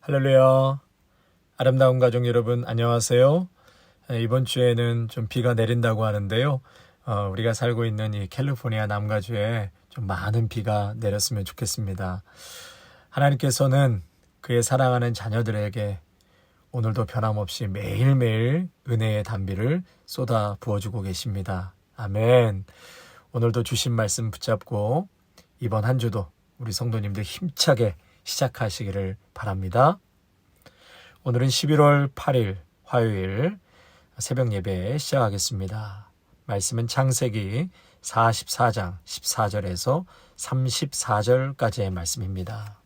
할렐루야. 아름다운 가족 여러분, 안녕하세요. 이번 주에는 좀 비가 내린다고 하는데요. 우리가 살고 있는 이 캘리포니아 남가주에 좀 많은 비가 내렸으면 좋겠습니다. 하나님께서는 그의 사랑하는 자녀들에게 오늘도 변함없이 매일매일 은혜의 단비를 쏟아 부어주고 계십니다. 아멘. 오늘도 주신 말씀 붙잡고 이번 한 주도 우리 성도님들 힘차게 시작하시기를 바랍니다. 오늘은 11월 8일 화요일 새벽 예배 시작하겠습니다. 말씀은 창세기 44장 14절에서 34절까지의 말씀입니다.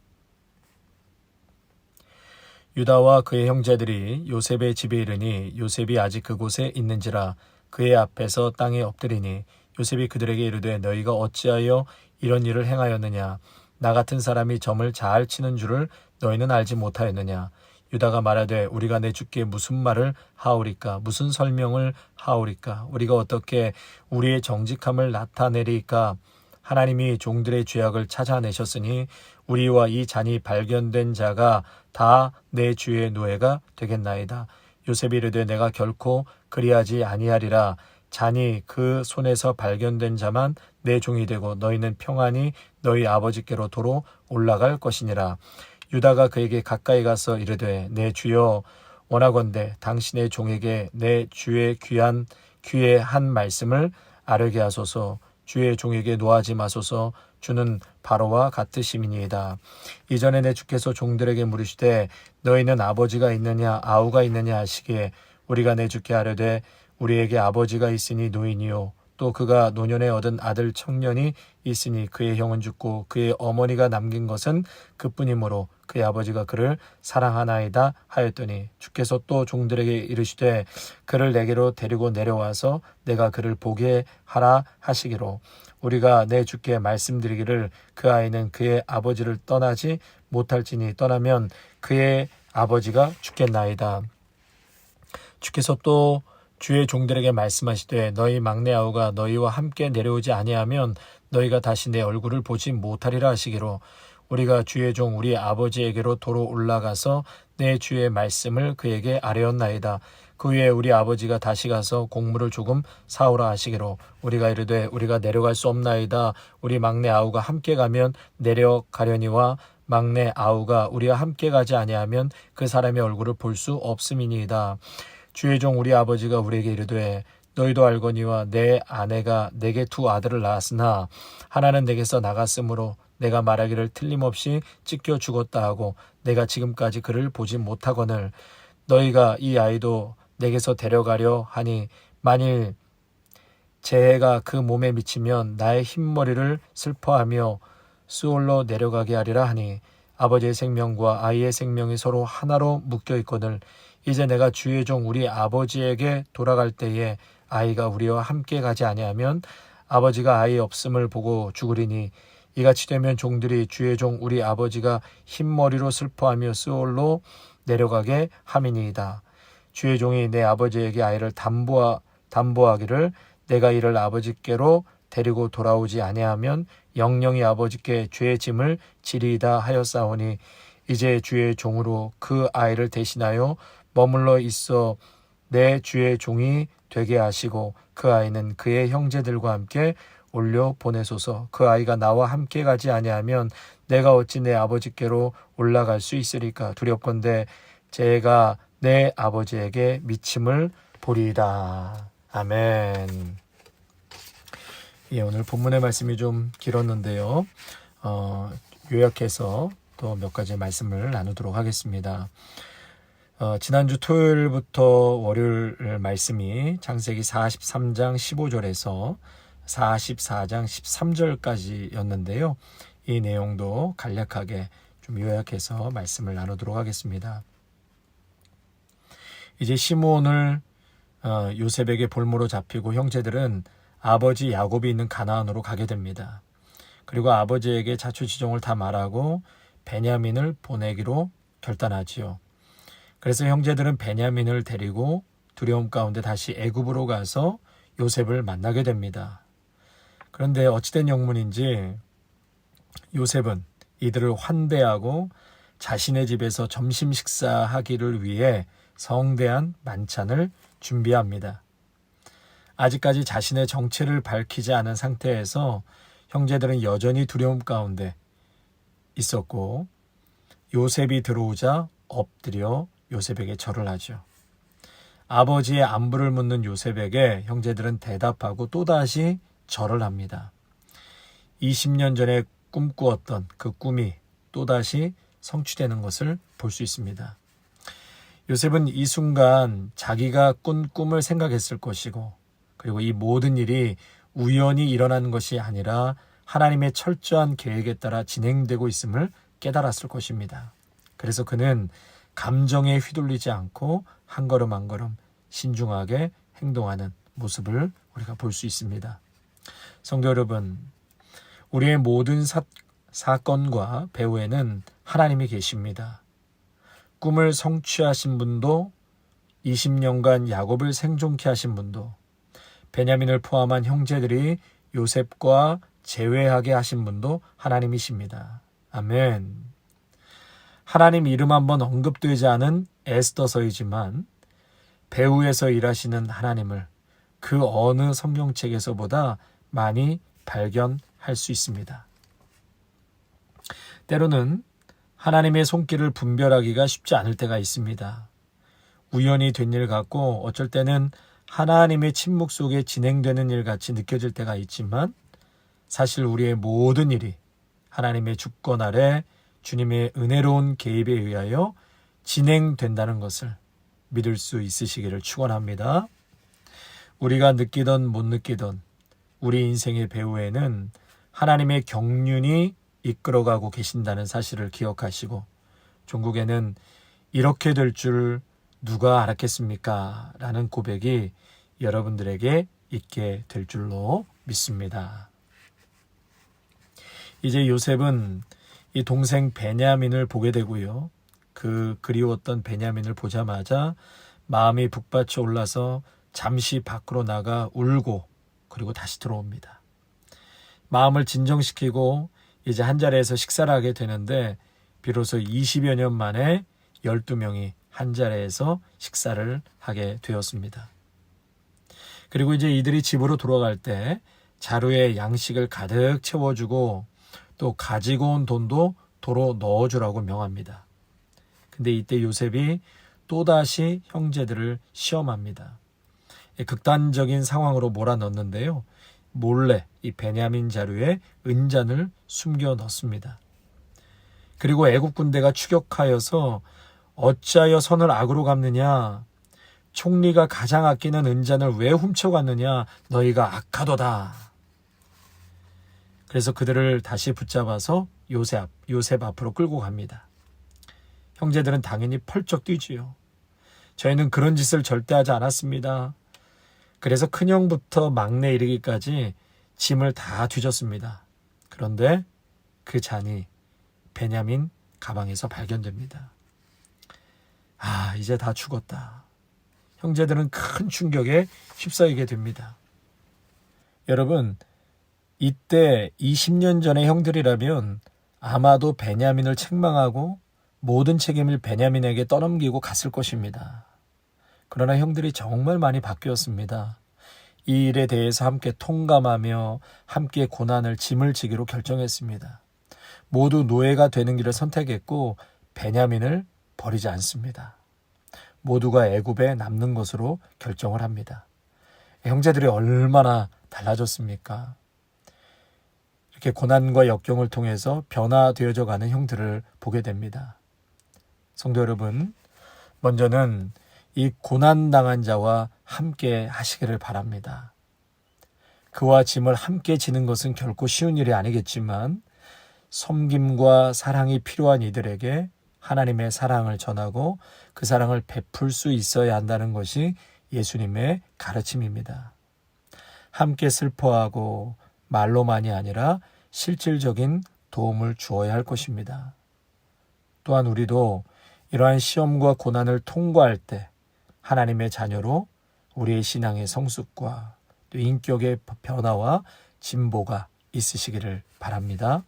유다와 그의 형제들이 요셉의 집에 이르니 요셉이 아직 그곳에 있는지라 그의 앞에서 땅에 엎드리니 요셉이 그들에게 이르되 너희가 어찌하여 이런 일을 행하였느냐 나 같은 사람이 점을 잘 치는 줄을 너희는 알지 못하였느냐. 유다가 말하되 우리가 내 주께 무슨 말을 하오리까 무슨 설명을 하오리까 우리가 어떻게 우리의 정직함을 나타내리까. 하나님이 종들의 죄악을 찾아내셨으니 우리와 이 잔이 발견된 자가 다 내 주의 노예가 되겠나이다. 요셉이 이르되 내가 결코 그리하지 아니하리라. 잔이 그 손에서 발견된 자만 내 종이 되고 너희는 평안히 너희 아버지께로 도로 올라갈 것이니라. 유다가 그에게 가까이 가서 이르되 내 주여 원하건대 당신의 종에게 내 주의 귀에 한 말씀을 아뢰게 하소서. 주의 종에게 노하지 마소서. 주는 바로와 같으심이니이다. 이전에 내 주께서 종들에게 물으시되 너희는 아버지가 있느냐 아우가 있느냐 하시기에 우리가 내 주께 아뢰되 우리에게 아버지가 있으니 노인이요 또 그가 노년에 얻은 아들 청년이 있으니 그의 형은 죽고 그의 어머니가 남긴 것은 그뿐이므로 그의 아버지가 그를 사랑하나이다 하였더니 주께서 또 종들에게 이르시되 그를 내게로 데리고 내려와서 내가 그를 보게 하라 하시기로 우리가 내 주께 말씀드리기를 그 아이는 그의 아버지를 떠나지 못할지니 떠나면 그의 아버지가 죽겠나이다. 주께서 또 주의 종들에게 말씀하시되 너희 막내 아우가 너희와 함께 내려오지 아니하면 너희가 다시 내 얼굴을 보지 못하리라 하시기로 우리가 주의 종 우리 아버지에게로 도로 올라가서 내 주의 말씀을 그에게 아뢰었나이다. 그 후에 우리 아버지가 다시 가서 곡물을 조금 사오라 하시기로 우리가 이르되 우리가 내려갈 수 없나이다. 우리 막내 아우가 함께 가면 내려가려니와 막내 아우가 우리와 함께 가지 아니하면 그 사람의 얼굴을 볼 수 없음이니이다. 주의 종 우리 아버지가 우리에게 이르되 너희도 알거니와 내 아내가 내게 두 아들을 낳았으나 하나는 내게서 나갔으므로 내가 말하기를 틀림없이 찢겨 죽었다 하고 내가 지금까지 그를 보지 못하거늘 너희가 이 아이도 내게서 데려가려 하니 만일 재해가 그 몸에 미치면 나의 흰머리를 슬퍼하며 수올로 내려가게 하리라 하니 아버지의 생명과 아이의 생명이 서로 하나로 묶여 있거늘 이제 내가 주의 종 우리 아버지에게 돌아갈 때에 아이가 우리와 함께 가지 아니하면 아버지가 아이 없음을 보고 죽으리니 이같이 되면 종들이 주의 종 우리 아버지가 흰머리로 슬퍼하며 스올로 내려가게 함이니이다. 주의 종이 내 아버지에게 아이를 담보하기를 내가 이를 아버지께로 데리고 돌아오지 아니하면 영영이 아버지께 죄의 짐을 지리이다 하였사오니 이제 주의 종으로 그 아이를 대신하여 머물러 있어 내 주의 종이 되게 하시고 그 아이는 그의 형제들과 함께 올려 보내소서. 그 아이가 나와 함께 가지 아니하면 내가 어찌 내 아버지께로 올라갈 수 있으리까. 두렵건대 제가 내 아버지에게 미침을 보리이다. 아멘. 예, 오늘 본문의 말씀이 좀 길었는데요. 요약해서 또 몇 가지 말씀을 나누도록 하겠습니다. 지난주 토요일부터 월요일 말씀이 창세기 43장 15절에서 44장 13절까지였는데요. 이 내용도 간략하게 좀 요약해서 말씀을 나누도록 하겠습니다. 이제 시므온을 요셉에게 볼모로 잡히고 형제들은 아버지 야곱이 있는 가나안으로 가게 됩니다. 그리고 아버지에게 자초지종을 다 말하고 베냐민을 보내기로 결단하지요. 그래서 형제들은 베냐민을 데리고 두려움 가운데 다시 애굽으로 가서 요셉을 만나게 됩니다. 그런데 어찌된 영문인지 요셉은 이들을 환대하고 자신의 집에서 점심 식사하기를 위해 성대한 만찬을 준비합니다. 아직까지 자신의 정체를 밝히지 않은 상태에서 형제들은 여전히 두려움 가운데 있었고, 요셉이 들어오자 엎드려 요셉에게 절을 하죠. 아버지의 안부를 묻는 요셉에게 형제들은 대답하고 또다시 절을 합니다. 20년 전에 꿈꾸었던 그 꿈이 또다시 성취되는 것을 볼 수 있습니다. 요셉은 이 순간 자기가 꾼 꿈을 생각했을 것이고, 그리고 이 모든 일이 우연히 일어나는 것이 아니라 하나님의 철저한 계획에 따라 진행되고 있음을 깨달았을 것입니다. 그래서 그는 감정에 휘둘리지 않고 한 걸음 한 걸음 신중하게 행동하는 모습을 우리가 볼 수 있습니다. 성도 여러분, 우리의 모든 사건과 배후에는 하나님이 계십니다. 꿈을 성취하신 분도, 20년간 야곱을 생존케 하신 분도, 베냐민을 포함한 형제들이 요셉과 재회하게 하신 분도 하나님이십니다. 아멘. 하나님 이름 한번 언급되지 않은 에스더서이지만 배후에서 일하시는 하나님을 그 어느 성경책에서보다 많이 발견할 수 있습니다. 때로는 하나님의 손길을 분별하기가 쉽지 않을 때가 있습니다. 우연히 된 일 같고 어쩔 때는 하나님의 침묵 속에 진행되는 일 같이 느껴질 때가 있지만, 사실 우리의 모든 일이 하나님의 주권 아래 주님의 은혜로운 개입에 의하여 진행된다는 것을 믿을 수 있으시기를 축원합니다. 우리가 느끼던 못 느끼던 우리 인생의 배후에는 하나님의 경륜이 이끌어가고 계신다는 사실을 기억하시고, 종국에는 이렇게 될 줄 누가 알았겠습니까? 라는 고백이 여러분들에게 있게 될 줄로 믿습니다. 이제 요셉은 이 동생 베냐민을 보게 되고요. 그 그리웠던 베냐민을 보자마자 마음이 북받쳐 올라서 잠시 밖으로 나가 울고 그리고 다시 들어옵니다. 마음을 진정시키고 이제 한자리에서 식사를 하게 되는데, 비로소 20여 년 만에 12명이 한자리에서 식사를 하게 되었습니다. 그리고 이제 이들이 집으로 돌아갈 때 자루에 양식을 가득 채워주고 또 가지고 온 돈도 도로 넣어주라고 명합니다. 근데 이때 요셉이 또다시 형제들을 시험합니다. 극단적인 상황으로 몰아넣는데요. 몰래 이 베냐민 자루에 은잔을 숨겨 넣습니다. 그리고 애국 군대가 추격하여서 어찌하여 선을 악으로 갚느냐, 총리가 가장 아끼는 은잔을 왜 훔쳐갔느냐, 너희가 악하도다. 그래서 그들을 다시 붙잡아서 요셉 앞으로 끌고 갑니다. 형제들은 당연히 펄쩍 뛰지요. 저희는 그런 짓을 절대 하지 않았습니다. 그래서 큰형부터 막내 이르기까지 짐을 다 뒤졌습니다. 그런데 그 잔이 베냐민 가방에서 발견됩니다. 이제 다 죽었다. 형제들은 큰 충격에 휩싸이게 됩니다. 여러분, 이때 20년 전의 형들이라면 아마도 베냐민을 책망하고 모든 책임을 베냐민에게 떠넘기고 갔을 것입니다. 그러나 형들이 정말 많이 바뀌었습니다. 이 일에 대해서 함께 통감하며 함께 고난을 짐을 지기로 결정했습니다. 모두 노예가 되는 길을 선택했고 베냐민을 버리지 않습니다. 모두가 애굽에 남는 것으로 결정을 합니다. 형제들이 얼마나 달라졌습니까? 이렇게 고난과 역경을 통해서 변화되어져 가는 형들을 보게 됩니다. 성도 여러분, 먼저는 이 고난당한 자와 함께 하시기를 바랍니다. 그와 짐을 함께 지는 것은 결코 쉬운 일이 아니겠지만 섬김과 사랑이 필요한 이들에게 하나님의 사랑을 전하고 그 사랑을 베풀 수 있어야 한다는 것이 예수님의 가르침입니다. 함께 슬퍼하고 말로만이 아니라 실질적인 도움을 주어야 할 것입니다. 또한 우리도 이러한 시험과 고난을 통과할 때 하나님의 자녀로 우리의 신앙의 성숙과 또 인격의 변화와 진보가 있으시기를 바랍니다.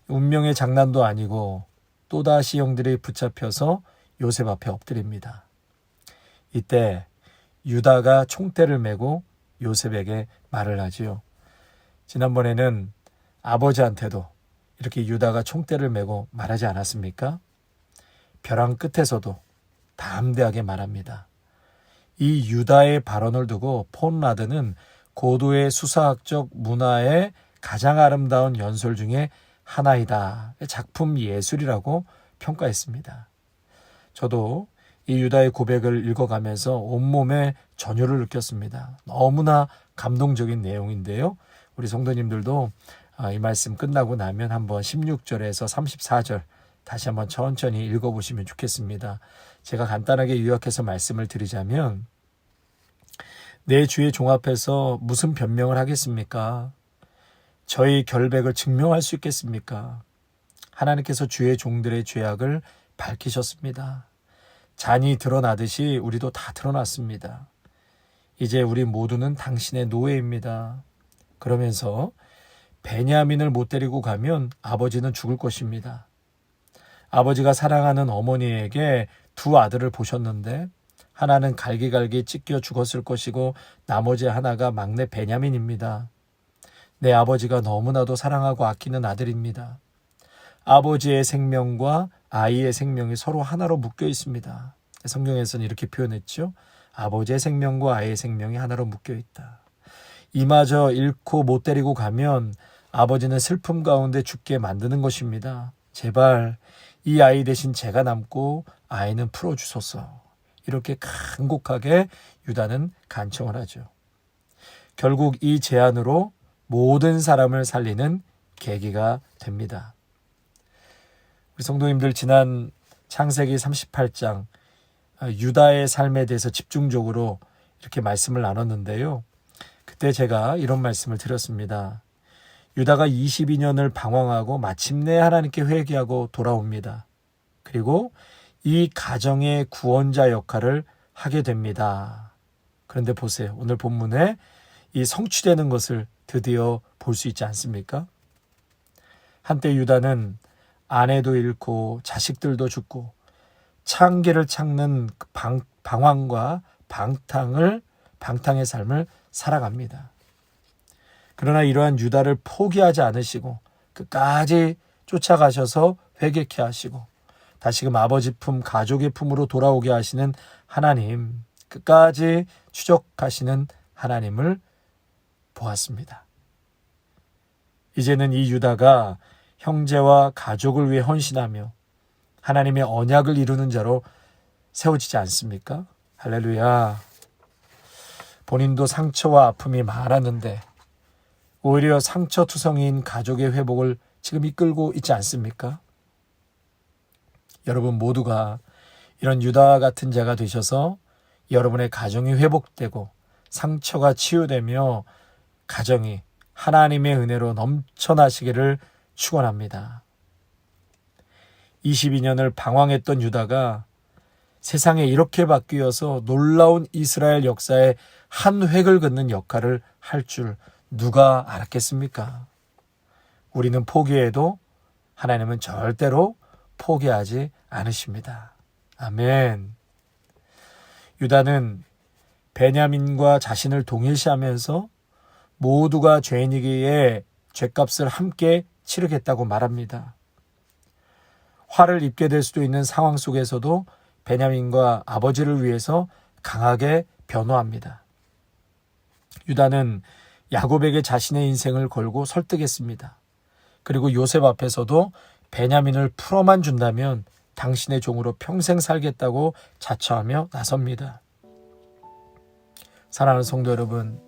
운명의 장난도 아니고 또다시 형들이 붙잡혀서 요셉 앞에 엎드립니다. 이때 유다가 총대를 메고 요셉에게 말을 하지요. 지난번에는 아버지한테도 이렇게 유다가 총대를 메고 말하지 않았습니까? 벼랑 끝에서도 담대하게 말합니다. 이 유다의 발언을 두고 폰 라드는 고도의 수사학적 문화의 가장 아름다운 연설 중에 하나이다. 작품 예술이라고 평가했습니다. 저도 이 유다의 고백을 읽어가면서 온몸에 전율을 느꼈습니다. 너무나 감동적인 내용인데요. 우리 성도님들도 이 말씀 끝나고 나면 한번 16절에서 34절 다시 한번 천천히 읽어보시면 좋겠습니다. 제가 간단하게 요약해서 말씀을 드리자면, 내 주의 종 앞에서 무슨 변명을 하겠습니까? 저희 결백을 증명할 수 있겠습니까? 하나님께서 주의 종들의 죄악을 밝히셨습니다. 잔이 드러나듯이 우리도 다 드러났습니다. 이제 우리 모두는 당신의 노예입니다. 그러면서 베냐민을 못 데리고 가면 아버지는 죽을 것입니다. 아버지가 사랑하는 어머니에게 두 아들을 보셨는데 하나는 갈기갈기 찢겨 죽었을 것이고 나머지 하나가 막내 베냐민입니다. 내 아버지가 너무나도 사랑하고 아끼는 아들입니다. 아버지의 생명과 아이의 생명이 서로 하나로 묶여 있습니다. 성경에서는 이렇게 표현했죠. 아버지의 생명과 아이의 생명이 하나로 묶여 있다. 이마저 잃고 못 데리고 가면 아버지는 슬픔 가운데 죽게 만드는 것입니다. 제발 이 아이 대신 제가 남고 아이는 풀어주소서. 이렇게 간곡하게 유다는 간청을 하죠. 결국 이 제안으로 모든 사람을 살리는 계기가 됩니다. 우리 성도님들, 지난 창세기 38장 유다의 삶에 대해서 집중적으로 이렇게 말씀을 나눴는데요. 그때 제가 이런 말씀을 드렸습니다. 유다가 22년을 방황하고 마침내 하나님께 회개하고 돌아옵니다. 그리고 이 가정의 구원자 역할을 하게 됩니다. 그런데 보세요. 오늘 본문에 이 성취되는 것을 드디어 볼 수 있지 않습니까? 한때 유다는 아내도 잃고 자식들도 죽고 창기를 찾는 방황과 방탕의 삶을 살아갑니다. 그러나 이러한 유다를 포기하지 않으시고 끝까지 쫓아가셔서 회개케 하시고 다시금 아버지 품, 가족의 품으로 돌아오게 하시는 하나님, 끝까지 추적하시는 하나님을 보았습니다. 이제는 이 유다가 형제와 가족을 위해 헌신하며 하나님의 언약을 이루는 자로 세워지지 않습니까? 할렐루야. 본인도 상처와 아픔이 많았는데 오히려 상처투성이인 가족의 회복을 지금 이끌고 있지 않습니까? 여러분 모두가 이런 유다와 같은 자가 되셔서 여러분의 가정이 회복되고 상처가 치유되며 가정이 하나님의 은혜로 넘쳐나시기를 축원합니다. 22년을 방황했던 유다가 세상에 이렇게 바뀌어서 놀라운 이스라엘 역사에 한 획을 긋는 역할을 할 줄 누가 알았겠습니까? 우리는 포기해도 하나님은 절대로 포기하지 않으십니다. 아멘. 유다는 베냐민과 자신을 동일시하면서 모두가 죄인이기에 죄값을 함께 치르겠다고 말합니다. 화를 입게 될 수도 있는 상황 속에서도 베냐민과 아버지를 위해서 강하게 변호합니다. 유다는 야곱에게 자신의 인생을 걸고 설득했습니다. 그리고 요셉 앞에서도 베냐민을 풀어만 준다면 당신의 종으로 평생 살겠다고 자처하며 나섭니다. 사랑하는 성도 여러분,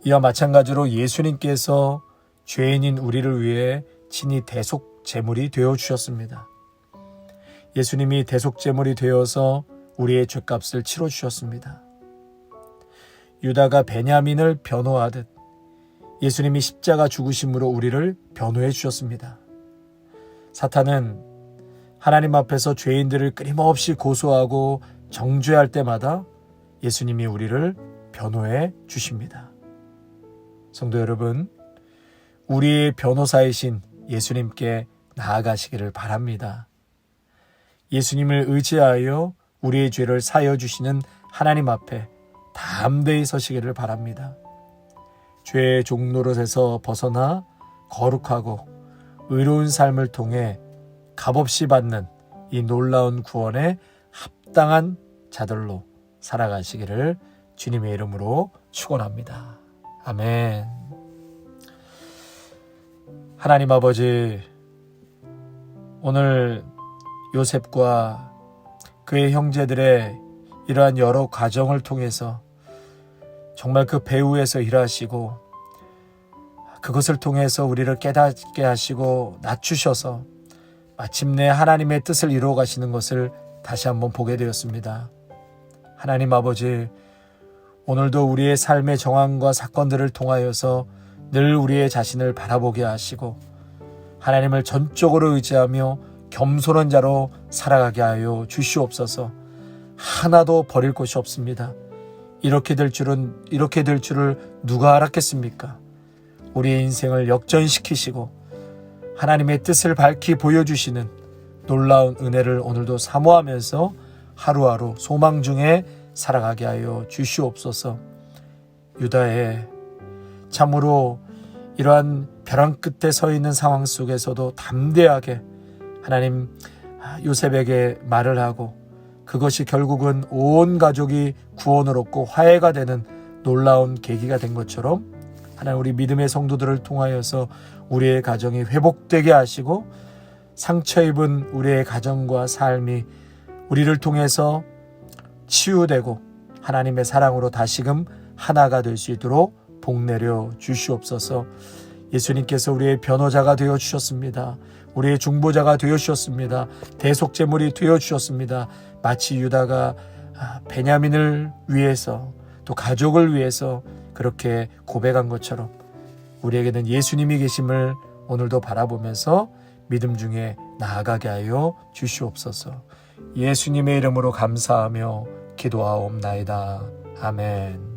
이와 마찬가지로 예수님께서 죄인인 우리를 위해 친히 대속 제물이 되어 주셨습니다. 예수님이 대속 제물이 되어서 우리의 죄값을 치러 주셨습니다. 유다가 베냐민을 변호하듯 예수님이 십자가 죽으심으로 우리를 변호해 주셨습니다. 사탄은 하나님 앞에서 죄인들을 끊임없이 고소하고 정죄할 때마다 예수님이 우리를 변호해 주십니다. 성도 여러분, 우리의 변호사이신 예수님께 나아가시기를 바랍니다. 예수님을 의지하여 우리의 죄를 사하여 주시는 하나님 앞에 담대히 서시기를 바랍니다. 죄의 종노릇에서 벗어나 거룩하고 의로운 삶을 통해 값없이 받는 이 놀라운 구원에 합당한 자들로 살아가시기를 주님의 이름으로 축원합니다. 아멘. 하나님 아버지, 오늘 요셉과 그의 형제들의 이러한 여러 과정을 통해서 정말 그 배후에서 일하시고 그것을 통해서 우리를 깨닫게 하시고 낮추셔서 마침내 하나님의 뜻을 이루어 가시는 것을 다시 한번 보게 되었습니다. 하나님 아버지, 오늘도 우리의 삶의 정황과 사건들을 통하여서 늘 우리의 자신을 바라보게 하시고 하나님을 전적으로 의지하며 겸손한 자로 살아가게 하여 주시옵소서. 하나도 버릴 것이 없습니다. 이렇게 될 줄을 누가 알았겠습니까? 우리의 인생을 역전시키시고 하나님의 뜻을 밝히 보여주시는 놀라운 은혜를 오늘도 사모하면서 하루하루 소망 중에 살아가게 하여 주시옵소서. 유다의 참으로 이러한 벼랑 끝에 서 있는 상황 속에서도 담대하게 하나님 요셉에게 말을 하고 그것이 결국은 온 가족이 구원을 얻고 화해가 되는 놀라운 계기가 된 것처럼 하나님 우리 믿음의 성도들을 통하여서 우리의 가정이 회복되게 하시고 상처 입은 우리의 가정과 삶이 우리를 통해서 치유되고 하나님의 사랑으로 다시금 하나가 될 수 있도록 복내려 주시옵소서. 예수님께서 우리의 변호자가 되어 주셨습니다. 우리의 중보자가 되어 주셨습니다. 대속제물이 되어 주셨습니다. 마치 유다가 베냐민을 위해서 또 가족을 위해서 그렇게 고백한 것처럼 우리에게는 예수님이 계심을 오늘도 바라보면서 믿음 중에 나아가게 하여 주시옵소서. 예수님의 이름으로 감사하며 기도하옵나이다. 아멘.